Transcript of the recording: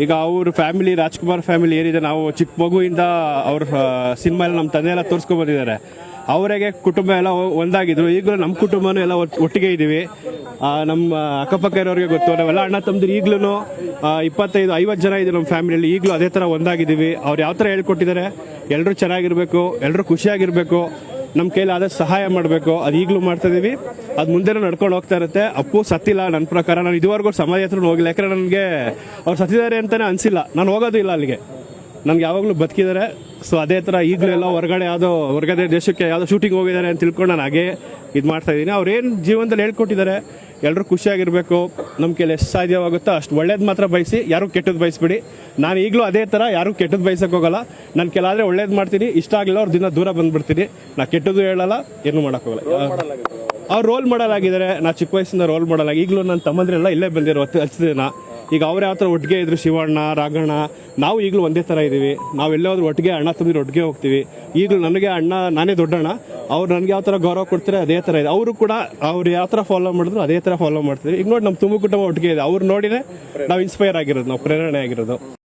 ಈಗ ಅವ್ರ family, Rajkumar family ಏನಿದೆ, ನಾವು ಚಿಕ್ಕ ಮಗುವಿಂದ ಅವ್ರ ಸಿನಿಮಾ ಎಲ್ಲ ನಮ್ಮ ತಂದೆ ಎಲ್ಲ ತೋರಿಸ್ಕೊಂಡ್ ಬಂದಿದ್ದಾರೆ. ಅವರಿಗೆ ಕುಟುಂಬ ಎಲ್ಲ ಒಂದಾಗಿದ್ರು. ಈಗಲೂ ನಮ್ಮ ಕುಟುಂಬನೂ ಎಲ್ಲ ಒಟ್ಟಿಗೆ ಇದ್ದೀವಿ. ನಮ್ಮ ಅಕ್ಕಪಕ್ಕ ಇರೋರಿಗೆ ಗೊತ್ತು, ನಾವೆಲ್ಲ ಅಣ್ಣ ತಮ್ಮದಿರು. ಈಗಲೂ 25-50 ಜನ ಇದ್ದೀವಿ ನಮ್ಮ ಫ್ಯಾಮಿಲಿಯಲ್ಲಿ. ಈಗಲೂ ಅದೇ ಥರ ಒಂದಾಗಿದ್ದೀವಿ. ಅವ್ರು ಯಾವ ಥರ ಹೇಳ್ಕೊಟ್ಟಿದ್ದಾರೆ, ಎಲ್ಲರೂ ಚೆನ್ನಾಗಿರಬೇಕು, ಎಲ್ಲರೂ ಖುಷಿಯಾಗಿರಬೇಕು, ನಮ್ಮ ಕೈಲಿ ಆದಷ್ಟು ಸಹಾಯ ಮಾಡಬೇಕು. ಅದು ಈಗಲೂ ಮಾಡ್ತಾ ಇದೀವಿ, ಅದು ಮುಂದೆನೂ ನಡ್ಕೊಂಡು ಹೋಗ್ತಾ ಇರುತ್ತೆ. ಅಪ್ಪು ಸತ್ತಿಲ್ಲ ನನ್ನ ಪ್ರಕಾರ. ನಾನು ಇದುವರೆಗೂ ಸಮಾಧಿ ಹತ್ರ ಹೋಗಿಲ್ಲ, ಯಾಕಂದರೆ ನನಗೆ ಅವ್ರು ಸತ್ತಿದ್ದಾರೆ ಅಂತಲೇ ಅನಿಸಿಲ್ಲ. ನಾನು ಹೋಗೋದು ಇಲ್ಲ ಅಲ್ಲಿಗೆ, ನನಗೆ ಯಾವಾಗಲೂ ಬದುಕಿದ್ದಾರೆ. ಸೊ ಅದೇ ಥರ ಈಗಲೂ ಎಲ್ಲ ಹೊರಗಡೆ ದೇಶಕ್ಕೆ ಯಾವುದೋ ಶೂಟಿಂಗ್ ಹೋಗಿದ್ದಾರೆ ಅಂತ ತಿಳ್ಕೊಂಡು ನಾನು ಹಾಗೆ ಇದು ಮಾಡ್ತಾ ಇದ್ದೀನಿ. ಅವ್ರೇನು ಜೀವನದಲ್ಲಿ ಹೇಳ್ಕೊಟ್ಟಿದ್ದಾರೆ, ಎಲ್ಲರೂ ಖುಷಿಯಾಗಿರಬೇಕು, ನಮ್ಮ ಕೈಲಿ ಎಷ್ಟು ಸಾಧ್ಯವಾಗುತ್ತೋ ಅಷ್ಟು ಒಳ್ಳೇದು ಮಾತ್ರ ಬಯಸಿ, ಯಾರೂ ಕೆಟ್ಟದ್ದು ಬಯಸ್ಬಿಡಿ. ನಾನು ಈಗಲೂ ಅದೇ ಥರ ಯಾರೂ ಕೆಟ್ಟದ್ದು ಬಯಸಕ್ಕೆ ಹೋಗಲ್ಲ. ನನ್ನ ಕೆಲವಾದರೆ ಒಳ್ಳೇದು ಮಾಡ್ತೀನಿ, ಇಷ್ಟ ಆಗಲಿಲ್ಲ ಅವ್ರ ದಿನ ದೂರ ಬಂದುಬಿಡ್ತೀನಿ. ನಾ ಕೆಟ್ಟದ್ದು ಹೇಳಲ್ಲ, ಏನೂ ಮಾಡೋಕ್ಕೋಗಲ್ಲ. ಅವ್ರು ರೋಲ್ ಮಾಡಲ್ ಆಗಿದ್ದಾರೆ. ನಾ ಚಿಕ್ಕ ವಯಸ್ಸಿಂದ ರೋಲ್ ಮಾಡಲ್ ಆಗಿ. ಈಗಲೂ ನನ್ನ ತಮ್ಮಂದ್ರೆಲ್ಲ ಇಲ್ಲೇ ಬಂದಿರೋ ಹತ್ತು ದಿನ. ಈಗ ಅವ್ರು ಯಾವ ಥರ ಒಟ್ಟಿಗೆ ಇದ್ರು, ಶಿವಣ್ಣ, ರಾಘಣ್ಣ, ನಾವು ಈಗಲೂ ಒಂದೇ ಥರ ಇದ್ದೀವಿ. ನಾವು ಎಲ್ಲೋದ್ರೂ ಒಟ್ಟಿಗೆ, ಅಣ್ಣ ತಮ್ಮದಿರು ಒಟ್ಟಿಗೆ ಹೋಗ್ತೀವಿ. ಈಗಲೂ ನನಗೆ ಅಣ್ಣ, ನಾನೇ ದೊಡ್ಡಣ್ಣ, ಅವ್ರು ನನಗೆ ಯಾವ ಥರ ಗೌರವ ಕೊಡ್ತಾರೆ ಅದೇ ಥರ ಇದೆ. ಅವರು ಕೂಡ ಅವ್ರು ಯಾವ ಥರ ಫಾಲೋ ಮಾಡಿದ್ರು ಅದೇ ಥರ ಫಾಲೋ ಮಾಡ್ತೀವಿ. ಈಗ ನೋಡಿ ನಮ್ಮ ತುಂಬ ಕುಟುಂಬ ಒಟ್ಟಿಗೆ ಇದೆ. ಅವ್ರು ನೋಡಿನೇ ನಾವು ಇನ್ಸ್ಪೈರ್ ಆಗಿರೋದು, ನಾವು ಪ್ರೇರಣೆ ಆಗಿರೋದು.